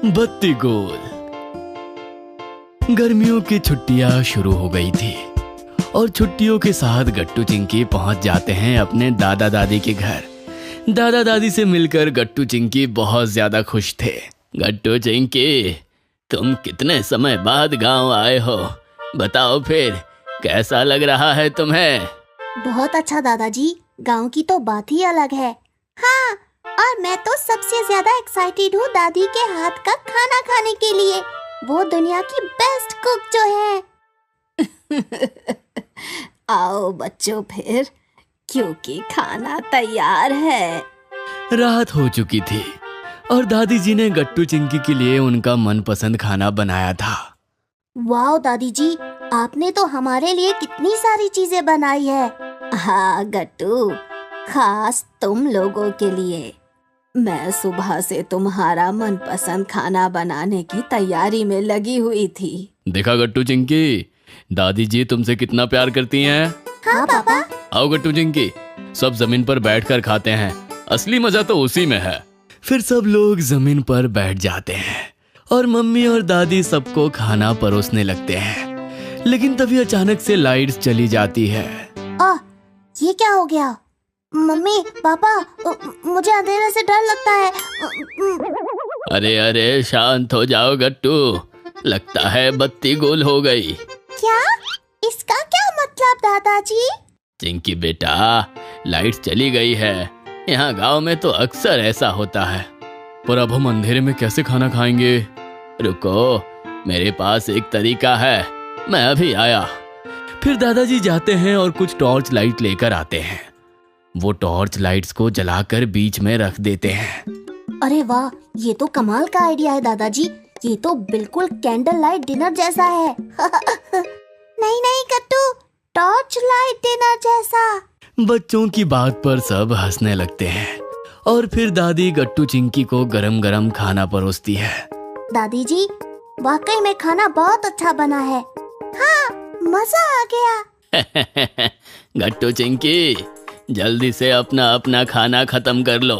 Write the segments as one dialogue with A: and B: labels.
A: बत्ती गोल। गर्मियों की छुट्टियां शुरू हो गई थी और छुट्टियों के साथ गट्टू चिंकी पहुंच जाते हैं अपने दादा दादी के घर। दादा दादी से मिलकर गट्टू चिंकी बहुत ज्यादा खुश थे। गट्टू चिंकी, तुम कितने समय बाद गांव आए हो, बताओ फिर कैसा लग रहा है तुम्हें?
B: बहुत अच्छा दादाजी, गांव की तो बात ही अलग है। हाँ, और मैं तो सबसे ज्यादा एक्साइटेड हूँ दादी के हाथ का खाना खाने के लिए। वो दुनिया की बेस्ट कुक जो है।
C: आओ बच्चों फिर, क्योंकि खाना तैयार है।
A: रात हो चुकी थी और दादी जी ने गट्टू चिंकी के लिए उनका मनपसंद खाना बनाया था।
B: वाह दादी जी, आपने तो हमारे लिए कितनी सारी चीजें बनाई है।
C: हाँ गट्टू, खास तुम लोगों के लिए। मैं सुबह से तुम्हारा मनपसंद खाना बनाने की तैयारी में लगी हुई थी।
A: देखा गट्टू चिंकी, दादी जी तुमसे कितना प्यार करती हैं।
B: हाँ पापा।
A: आओ गट्टू चिंकी, सब जमीन पर बैठकर खाते हैं, असली मजा तो उसी में है। फिर सब लोग जमीन पर बैठ जाते हैं और मम्मी और दादी सबको खाना परोसने लगते हैं। लेकिन तभी अचानक से लाइट्स चली जाती है।
B: ये क्या हो गया? मम्मी पापा, मुझे अंधेरे से डर लगता है।
A: अरे अरे शांत हो जाओ गट्टू, लगता है बत्ती गुल हो गई।
B: क्या? इसका क्या मतलब दादाजी?
A: चिंकी बेटा, लाइट चली गई है। यहाँ गांव में तो अक्सर ऐसा होता है, पर अब हम अंधेरे में कैसे खाना खाएंगे? रुको, मेरे पास एक तरीका है, मैं अभी आया। फिर दादाजी जाते हैं और कुछ टॉर्च लाइट लेकर आते हैं। वो टॉर्च लाइट्स को जलाकर बीच में रख देते हैं।
B: अरे वाह, ये तो कमाल का आइडिया है दादाजी। ये तो बिल्कुल कैंडल लाइट डिनर जैसा है। नहीं नहीं गट्टू, टॉर्च लाइट डिनर जैसा।
A: बच्चों की बात पर सब हंसने लगते हैं और फिर दादी गट्टू चिंकी को गरम गरम खाना परोसती है।
B: दादी जी, वाकई में खाना बहुत अच्छा बना है। हाँ, मजा आ गया।
A: गट्टू चिंकी, जल्दी से अपना अपना खाना खत्म कर लो,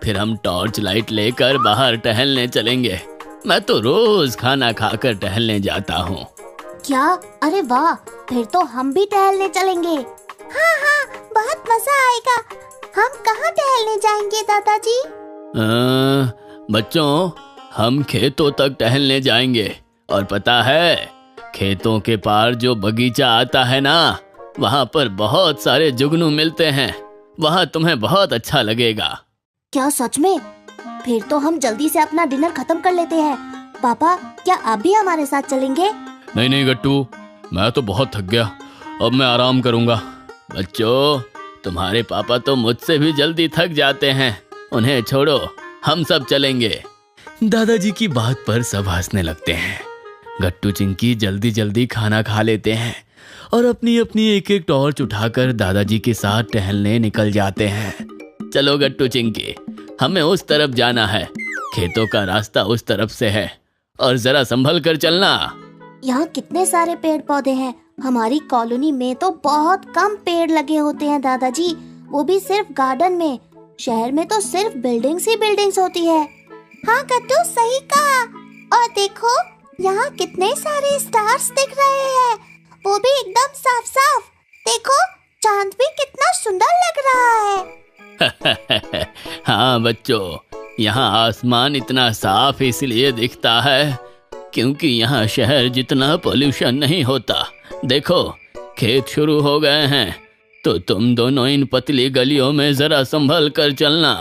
A: फिर हम टॉर्च लाइट लेकर बाहर टहलने चलेंगे। मैं तो रोज खाना खाकर टहलने जाता हूँ।
B: क्या? अरे वाह, फिर तो हम भी टहलने चलेंगे। हाँ हाँ, बहुत मजा आएगा। हम कहाँ टहलने जाएंगे दादाजी?
A: बच्चों, हम खेतों तक टहलने जाएंगे। और पता है, खेतों के पार जो बगीचा आता है ना, वहाँ पर बहुत सारे जुगनू मिलते हैं। वहाँ तुम्हें बहुत अच्छा लगेगा।
B: क्या सच में? फिर तो हम जल्दी से अपना डिनर खत्म कर लेते हैं। पापा, क्या आप भी हमारे साथ चलेंगे?
A: नहीं नहीं गट्टू, मैं तो बहुत थक गया, अब मैं आराम करूँगा। बच्चों, तुम्हारे पापा तो मुझसे भी जल्दी थक जाते हैं, उन्हें छोड़ो, हम सब चलेंगे। दादाजी की बात पर सब हंसने लगते हैं। गट्टू चिंकी जल्दी जल्दी खाना खा लेते हैं और अपनी अपनी एक एक टॉर्च उठाकर दादाजी के साथ टहलने निकल जाते हैं। चलो गट्टू चिंकी, हमें उस तरफ जाना है, खेतों का रास्ता उस तरफ से है, और जरा संभल कर चलना।
B: यहाँ कितने सारे पेड़ पौधे हैं। हमारी कॉलोनी में तो बहुत कम पेड़ लगे होते हैं दादाजी, वो भी सिर्फ गार्डन में। शहर में तो सिर्फ बिल्डिंग्स ही बिल्डिंग्स होती है। हाँ गट्टू, सही कहा। और देखो, यहाँ कितने सारे स्टार्स दिख रहे हैं, वो भी एकदम साफ साफ। देखो, चांद भी कितना सुंदर लग रहा है।
A: हाँ बच्चों, यहाँ आसमान इतना साफ इसलिए दिखता है क्योंकि यहाँ शहर जितना पोल्यूशन नहीं होता। देखो, खेत शुरू हो गए हैं, तो तुम दोनों इन पतली गलियों में जरा संभल कर चलना।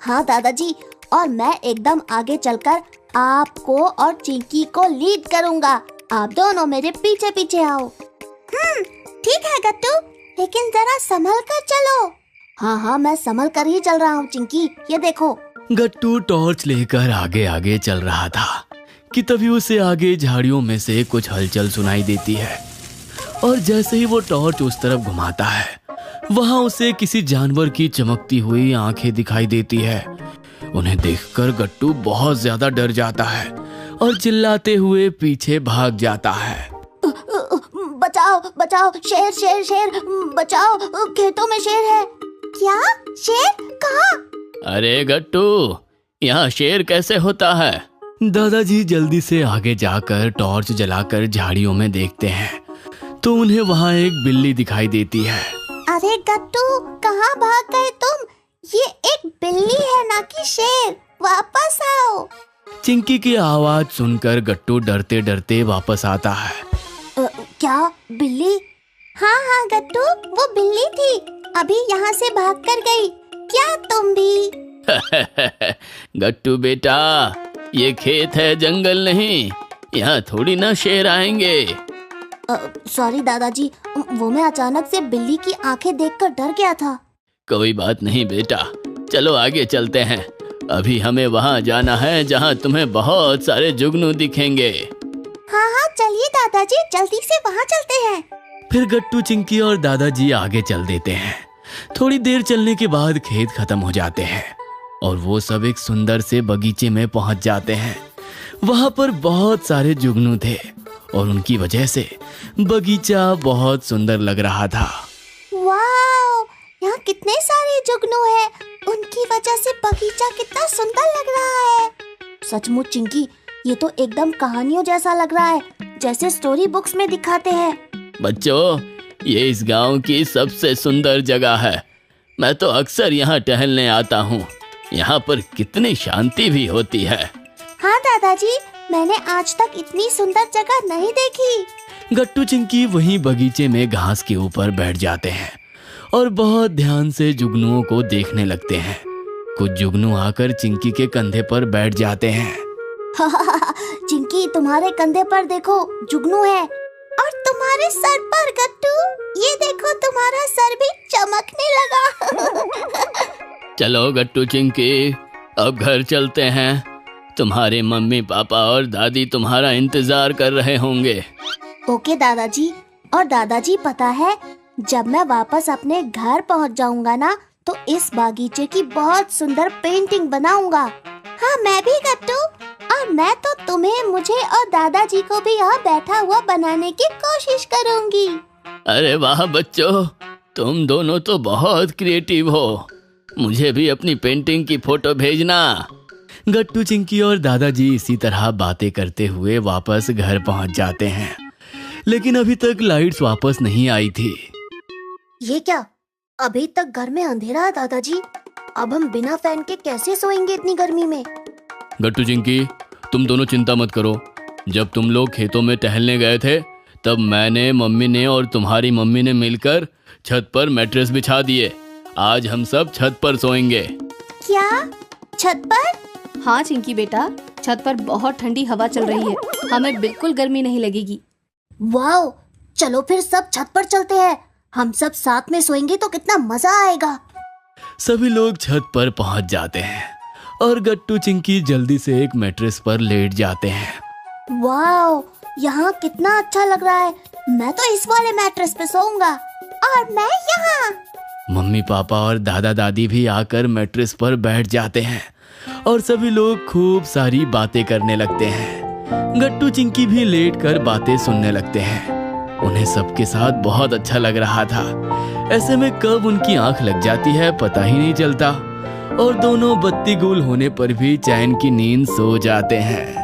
B: हाँ दादाजी, और मैं एकदम आगे चलकर आपको और चिंकी को लीड करूँगा। आप दोनों मेरे पीछे पीछे आओ। ठीक है गट्टू, लेकिन जरा संभल कर चलो। हाँ हाँ, मैं संभल कर ही चल रहा हूँ चिंकी, ये देखो।
A: गट्टू टॉर्च लेकर आगे आगे चल रहा था कि तभी उसे आगे झाड़ियों में से कुछ हलचल सुनाई देती है, और जैसे ही वो टॉर्च उस तरफ घुमाता है, वहाँ उसे किसी जानवर की चमकती हुई आंखें दिखाई देती है। उन्हें देखकर गट्टू बहुत ज्यादा डर जाता है और चिल्लाते हुए पीछे भाग जाता है।
B: बचाओ बचाओ, शेर शेर शेर, बचाओ, खेतों में शेर है। क्या? शेर कहाँ?
A: अरे गट्टू, यहाँ शेर कैसे होता है? दादाजी जल्दी से आगे जाकर टॉर्च जलाकर झाड़ियों में देखते हैं तो उन्हें वहाँ एक बिल्ली दिखाई देती है।
B: अरे गट्टू, कहाँ भाग गए तुम? ये एक बिल्ली है ना कि शेर, वापस आओ।
A: चिंकी की आवाज सुनकर गट्टू डरते डरते वापस आता है।
B: क्या बिल्ली? हाँ गट्टू, वो बिल्ली थी, अभी यहाँ से भाग कर गई। क्या तुम भी?
A: गट्टू बेटा, ये खेत है, जंगल नहीं। यहाँ थोड़ी ना शेर आएंगे।
B: सॉरी दादाजी, वो मैं अचानक से बिल्ली की आंखें देखकर डर गया था।
A: कोई बात नहीं बेटा, चलो आगे चलते हैं। अभी हमें वहाँ जाना है जहाँ तुम्हें बहुत सारे जुगनू दिखेंगे।
B: हाँ चलिए दादाजी, जल्दी से वहाँ चलते हैं।
A: फिर गट्टू, चिंकी और दादाजी आगे चल देते हैं। थोड़ी देर चलने के बाद खेत खत्म हो जाते हैं और वो सब एक सुंदर से बगीचे में पहुंच जाते हैं। वहाँ पर बहुत सारे जुगनू थे और उनकी वजह से बगीचा बहुत सुंदर लग रहा था।
B: वाओ, यहाँ कितने सारे जुगनू हैं, उनकी वजह से बगीचा कितना सुंदर लग रहा है। सचमुच चिंकी, ये तो एकदम कहानियों जैसा लग रहा है, जैसे स्टोरी बुक्स में दिखाते हैं।
A: बच्चों, ये इस गांव की सबसे सुंदर जगह है। मैं तो अक्सर यहाँ टहलने आता हूँ। यहाँ पर कितनी शांति भी होती है।
B: हाँ दादाजी, मैंने आज तक इतनी सुंदर जगह नहीं देखी।
A: गट्टू चिंकी वहीं बगीचे में घास के ऊपर बैठ जाते हैं और बहुत ध्यान से जुगनुओं को देखने लगते हैं। कुछ जुगनू आकर चिंकी के कंधे पर बैठ जाते हैं।
B: चिंकी, तुम्हारे कंधे पर देखो जुगनू है, और तुम्हारे सर पर गट्टू, ये देखो तुम्हारा सर भी चमकने लगा।
A: चलो गट्टू चिंकी, अब घर चलते हैं। तुम्हारे मम्मी पापा और दादी तुम्हारा इंतजार कर रहे होंगे।
B: ओके दादाजी। और दादाजी, पता है, जब मैं वापस अपने घर पहुंच जाऊंगा ना, तो इस बागीचे की बहुत सुंदर पेंटिंग बनाऊंगा। हाँ मैं भी गट्टू, और मैं तो तुम्हें, मुझे और दादाजी को भी यहाँ बैठा हुआ बनाने की कोशिश करूंगी।
A: अरे वाह बच्चों, तुम दोनों तो बहुत क्रिएटिव हो। मुझे भी अपनी पेंटिंग की फोटो भेजना। गट्टू, चिंकी और दादाजी इसी तरह बातें करते हुए वापस घर पहुंच जाते हैं, लेकिन अभी तक लाइट्स वापस नहीं आई थी।
B: ये क्या, अभी तक घर में अंधेरा है दादाजी? अब हम बिना फैन के कैसे सोएंगे इतनी गर्मी में?
A: गट्टू चिंकी, तुम दोनों चिंता मत करो। जब तुम लोग खेतों में टहलने गए थे, तब मैंने, मम्मी ने और तुम्हारी मम्मी ने मिलकर छत पर मैट्रेस बिछा दिए। आज हम सब छत पर सोएंगे।
B: क्या, छत पर?
C: हाँ चिंकी बेटा, छत पर बहुत ठंडी हवा चल रही है, हमें बिल्कुल गर्मी नहीं लगेगी।
B: वाओ, चलो फिर सब छत पर चलते हैं। हम सब साथ में सोएंगे तो कितना मजा आएगा।
A: सभी लोग छत पर पहुंच जाते हैं और गट्टू चिंकी जल्दी से एक मैट्रेस पर लेट जाते हैं।
B: वाओ, यहाँ कितना अच्छा लग रहा है। मैं तो इस वाले मैट्रेस पे सोऊंगा, और मैं यहाँ।
A: मम्मी पापा और दादा दादी भी आकर मैट्रेस पर बैठ जाते हैं और सभी लोग खूब सारी बातें करने लगते हैं। गट्टू चिंकी भी लेटकर बातें सुनने लगते हैं। उन्हें सबके साथ बहुत अच्छा लग रहा था। ऐसे में कब उनकी आंख लग जाती है पता ही नहीं चलता और दोनों बत्ती गुल होने पर भी चैन की नींद सो जाते हैं।